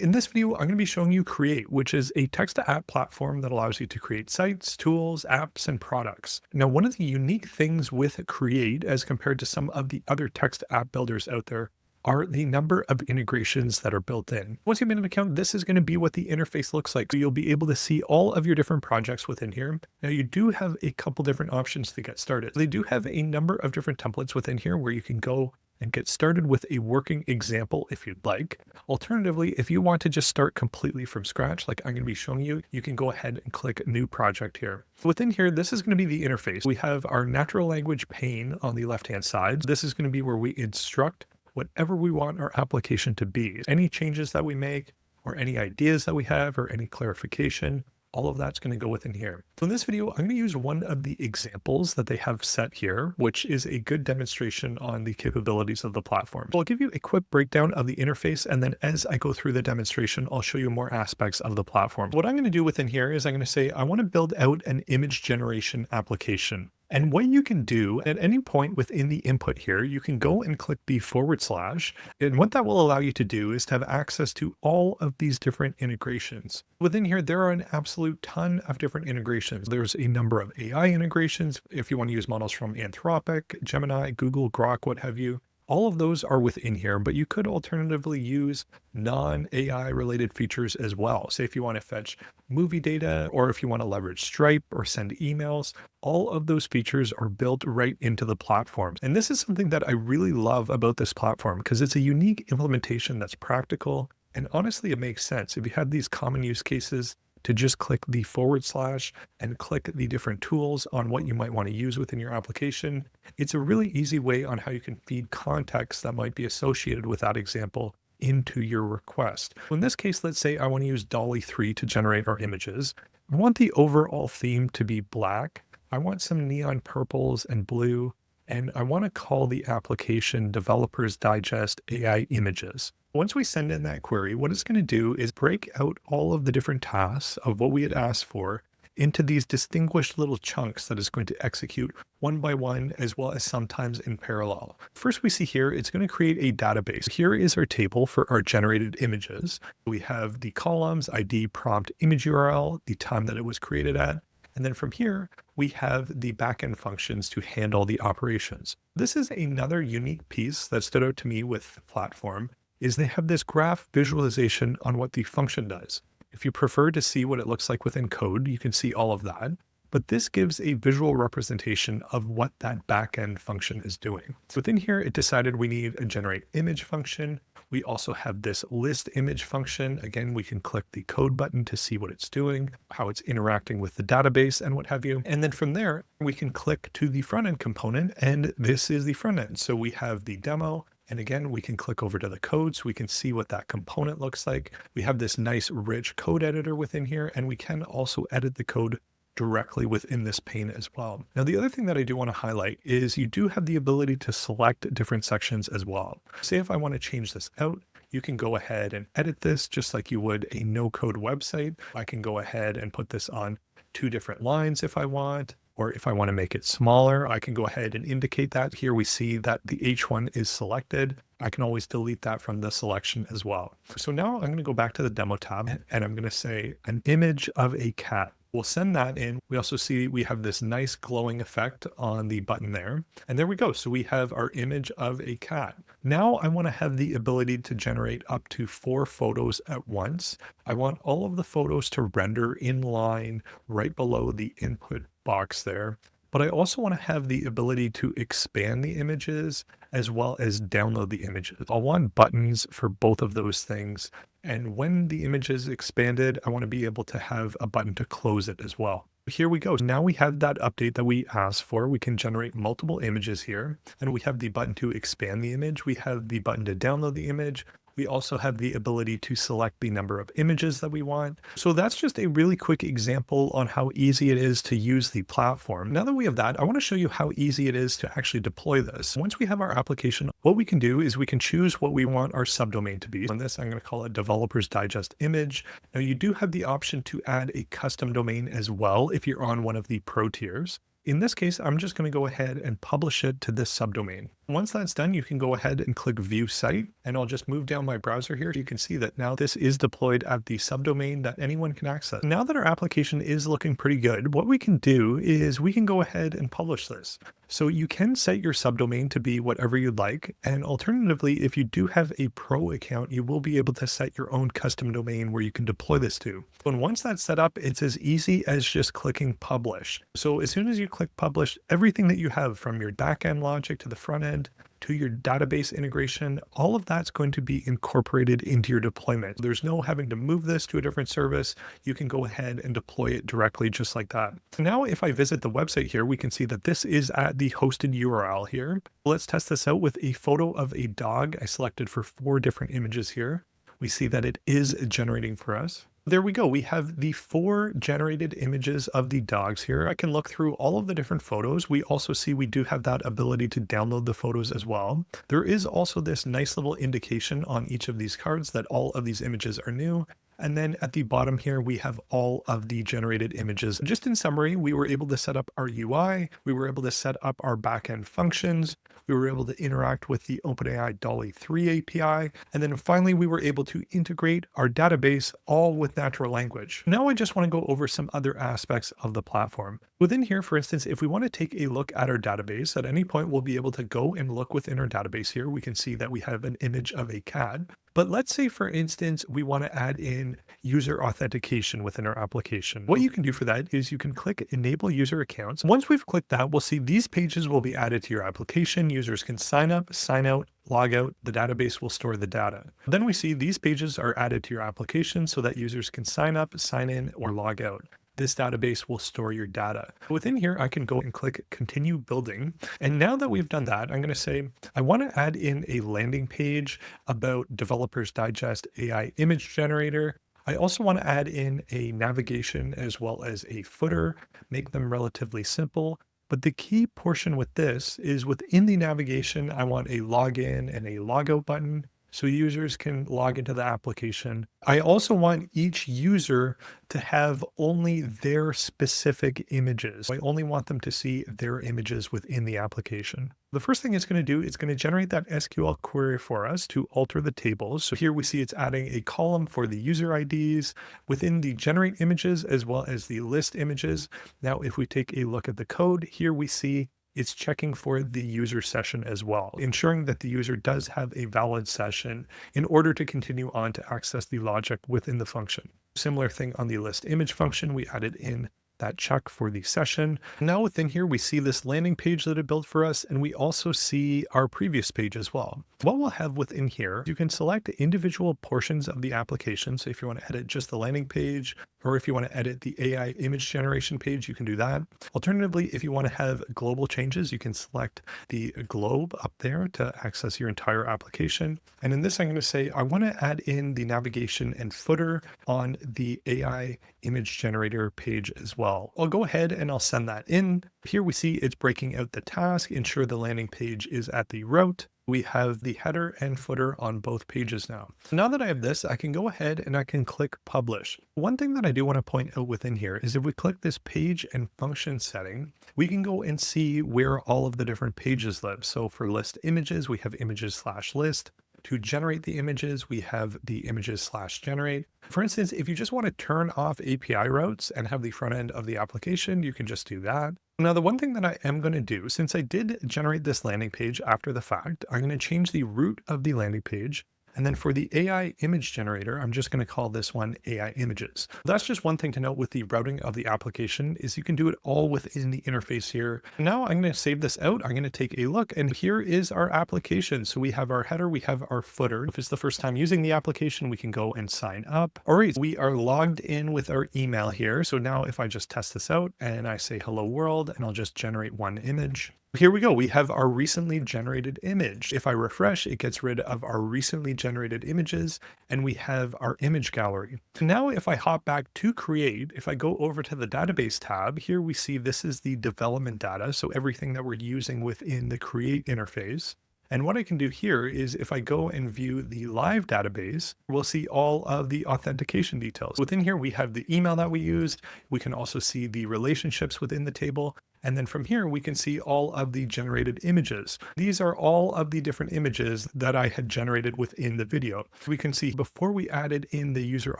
In this video, I'm going to be showing you Create, which is a text-to-app platform that allows you to create sites, tools, apps, and products. Now, one of the unique things with Create as compared to some of the other text-to-app builders out there are the number of integrations that are built in. Once you've made an account, this is going to be what the interface looks like. So you'll be able to see all of your different projects within here. Now, you do have a couple different options to get started. They do have a number of different templates within here where you can go and get started with a working example if you'd like. Alternatively, if you want to just start completely from scratch, like I'm going to be showing you, you can go ahead and click New Project here. Within here, this is going to be the interface. We have our natural language pane on the left-hand side. This is going to be where we instruct whatever we want our application to be. Any changes that we make, or any ideas that we have, or any clarification, all of that's going to go within here. So in this video, I'm going to use one of the examples that they have set here, which is a good demonstration on the capabilities of the platform. So I'll give you a quick breakdown of the interface, and then as I go through the demonstration, I'll show you more aspects of the platform. What I'm going to do within here is I'm going to say, I want to build out an image generation application. And what you can do at any point within the input here, you can go and click the /. And what that will allow you to do is to have access to all of these different integrations. Within here, there are an absolute ton of different integrations. There's a number of AI integrations. If you want to use models from Anthropic, Gemini, Google, Grok, what have you. All of those are within here, but you could alternatively use non-AI related features as well. Say if you want to fetch movie data, or if you want to leverage Stripe or send emails, all of those features are built right into the platform. And this is something that I really love about this platform because it's a unique implementation that's practical. And honestly, it makes sense. If you had these common use cases, to just click the / and click the different tools on what you might want to use within your application. It's a really easy way on how you can feed context that might be associated with that example into your request. In this case, let's say I want to use DALL-E 3 to generate our images. I want the overall theme to be black. I want some neon purples and blue, and I want to call the application Developers Digest AI Images. Once we send in that query, what it's going to do is break out all of the different tasks of what we had asked for into these distinguished little chunks that is going to execute one by one, as well as sometimes in parallel. First, we see here, it's going to create a database. Here is our table for our generated images. We have the columns, ID, prompt, image URL, the time that it was created at. And then from here, we have the backend functions to handle the operations. This is another unique piece that stood out to me with the platform, is they have this graph visualization on what the function does. If you prefer to see what it looks like within code, you can see all of that. But this gives a visual representation of what that backend function is doing. So within here, it decided we need a generate image function. We also have this list image function. Again, we can click the code button to see what it's doing, how it's interacting with the database and what have you. And then from there, we can click to the front end component, and this is the front end. So we have the demo. And again, we can click over to the code so we can see what that component looks like. We have this nice rich code editor within here, and we can also edit the code directly within this pane as well. Now, the other thing that I do want to highlight is you do have the ability to select different sections as well. Say if I want to change this out, you can go ahead and edit this just like you would a no-code website. I can go ahead and put this on 2 different lines if I want. Or if I want to make it smaller, I can go ahead and indicate that. Here we see that the H1 is selected. I can always delete that from the selection as well. So now I'm going to go back to the demo tab, and I'm going to say an image of a cat. We'll send that in. We also see we have this nice glowing effect on the button there. And there we go. So we have our image of a cat. Now I want to have the ability to generate up to 4 photos at once. I want all of the photos to render in line right below the input box there. But I also want to have the ability to expand the images as well as download the images. I'll want buttons for both of those things. And when the image is expanded, I want to be able to have a button to close it as well. Here we go. Now we have that update that we asked for. We can generate multiple images here, and we have the button to expand the image. We have the button to download the image. We also have the ability to select the number of images that we want. So that's just a really quick example on how easy it is to use the platform. Now that we have that, I want to show you how easy it is to actually deploy this. Once we have our application, what we can do is we can choose what we want our subdomain to be. On this, I'm going to call it Developers Digest Image. Now you do have the option to add a custom domain as well if you're on one of the pro tiers. In this case, I'm just going to go ahead and publish it to this subdomain. Once that's done, you can go ahead and click View Site, and I'll just move down my browser here. You can see that now this is deployed at the subdomain that anyone can access. Now that our application is looking pretty good, what we can do is we can go ahead and publish this. So you can set your subdomain to be whatever you'd like. And alternatively, if you do have a pro account, you will be able to set your own custom domain where you can deploy this to. And once that's set up, it's as easy as just clicking publish. So as soon as you click publish, everything that you have from your backend logic to the front end, to your database integration, all of that's going to be incorporated into your deployment. There's no having to move this to a different service. You can go ahead and deploy it directly just like that. Now, if I visit the website here, we can see that this is at the hosted URL here. Let's test this out with a photo of a dog. I selected for 4 different images here. We see that it is generating for us. There we go. We have the 4 generated images of the dogs here. I can look through all of the different photos. We also see we do have that ability to download the photos as well. There is also this nice little indication on each of these cards that all of these images are new. And then at the bottom here, we have all of the generated images. Just in summary, we were able to set up our UI. We were able to set up our backend functions. We were able to interact with the OpenAI DALL-E 3 API. And then finally, we were able to integrate our database all with natural language. Now I just want to go over some other aspects of the platform. Within here, for instance, if we want to take a look at our database, at any point, we'll be able to go and look within our database here. We can see that we have an image of a cat. But let's say, for instance, we want to add in user authentication within our application. What you can do for that is you can click Enable User Accounts. Once we've clicked that, we'll see these pages will be added to your application. Users can sign up, sign out, log out. The database will store the data. Then we see these pages are added to your application so that users can sign up, sign in, or log out. This database will store your data. Within here, I can go and click Continue Building. And now that we've done that, I'm going to say, I want to add in a landing page about Developers Digest AI Image Generator. I also want to add in a navigation as well as a footer, make them relatively simple. But the key portion with this is within the navigation, I want a login and a logout button, so users can log into the application. I also want each user to have only their specific images. I only want them to see their images within the application. The first thing it's going to do is going to generate that SQL query for us to alter the tables. So here we see it's adding a column for the user IDs within the generate images as well as the list images. Now, if we take a look at the code, here we see it's checking for the user session as well, ensuring that the user does have a valid session in order to continue on to access the logic within the function. Similar thing on the list image function, we added in that check for the session. Now within here, we see this landing page that it built for us, and we also see our previous page as well. What we'll have within here, you can select individual portions of the application. So if you want to edit just the landing page, or if you want to edit the AI image generation page, you can do that. Alternatively, if you want to have global changes, you can select the globe up there to access your entire application. And in this, I'm going to say, I want to add in the navigation and footer on the AI image generator page as well. I'll go ahead and I'll send that in. Here we see it's breaking out the task, ensure the landing page is at the route. We have the header and footer on both pages now. Now that I have this, I can go ahead and I can click publish. One thing that I do want to point out within here is if we click this page and function setting, we can go and see where all of the different pages live. So for list images, we have images/list. To generate the images, we have the images/generate. For instance, if you just want to turn off API routes and have the front end of the application, you can just do that. Now, the one thing that I am going to do, since I did generate this landing page after the fact, I'm going to change the root of the landing page. And then for the AI image generator, I'm just going to call this one AI images. That's just one thing to note with the routing of the application is you can do it all within the interface here. Now I'm going to save this out. I'm going to take a look and here is our application. So we have our header, we have our footer. If it's the first time using the application, we can go and sign up. All right, we are logged in with our email here. So now if I just test this out and I say hello world and I'll just generate one image. Here we go. We have our recently generated image. If I refresh, it gets rid of our recently generated images and we have our image gallery. Now, if I hop back to create, if I go over to the database tab, here we see this is the development data. So everything that we're using within the create interface. And what I can do here is if I go and view the live database, we'll see all of the authentication details. Within here, we have the email that we used. We can also see the relationships within the table. And then from here, we can see all of the generated images. These are all of the different images that I had generated within the video. We can see before we added in the user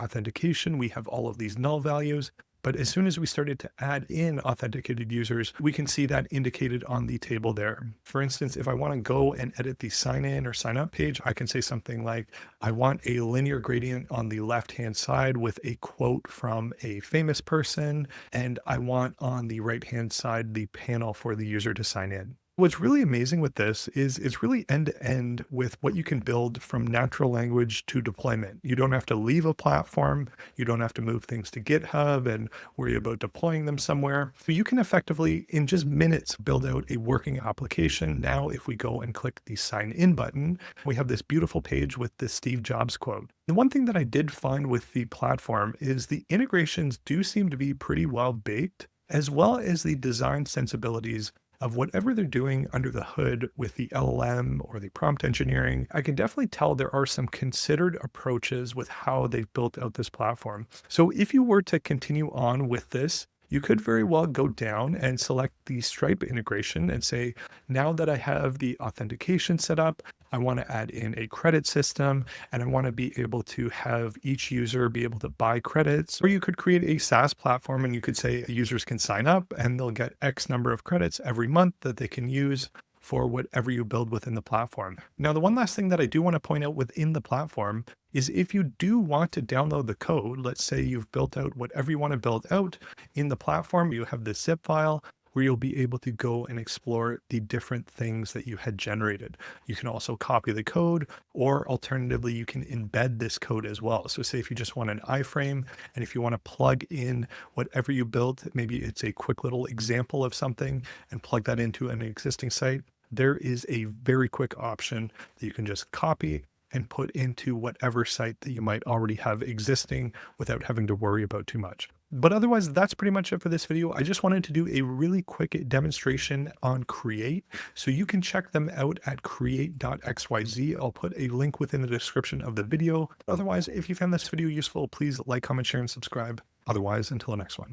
authentication, we have all of these null values. But as soon as we started to add in authenticated users, we can see that indicated on the table there. For instance, if I want to go and edit the sign in or sign up page, I can say something like, I want a linear gradient on the left-hand side with a quote from a famous person, and I want on the right-hand side the panel for the user to sign in. What's really amazing with this is it's really end to end with what you can build from natural language to deployment. You don't have to leave a platform. You don't have to move things to GitHub and worry about deploying them somewhere. So you can effectively, in just minutes, build out a working application. Now, if we go and click the sign in button, we have this beautiful page with this Steve Jobs quote. The one thing that I did find with the platform is the integrations do seem to be pretty well baked, as well as the design sensibilities of whatever they're doing under the hood with the LLM or the prompt engineering. I can definitely tell there are some considered approaches with how they've built out this platform. So if you were to continue on with this, you could very well go down and select the Stripe integration and say, now that I have the authentication set up, I want to add in a credit system and I want to be able to have each user be able to buy credits. Or you could create a SaaS platform and you could say users can sign up and they'll get X number of credits every month that they can use for whatever you build within the platform. Now, the one last thing that I do want to point out within the platform is if you do want to download the code, let's say you've built out whatever you want to build out in the platform, you have this zip file where you'll be able to go and explore the different things that you had generated. You can also copy the code, or alternatively, you can embed this code as well. So say if you just want an iframe, and if you want to plug in whatever you built, maybe it's a quick little example of something and plug that into an existing site, there is a very quick option that you can just copy and put into whatever site that you might already have existing without having to worry about too much. But otherwise, that's pretty much it for this video. I just wanted to do a really quick demonstration on Create. So you can check them out at create.xyz. I'll put a link within the description of the video. Otherwise, if you found this video useful, please like, comment, share, and subscribe. Otherwise, until the next one.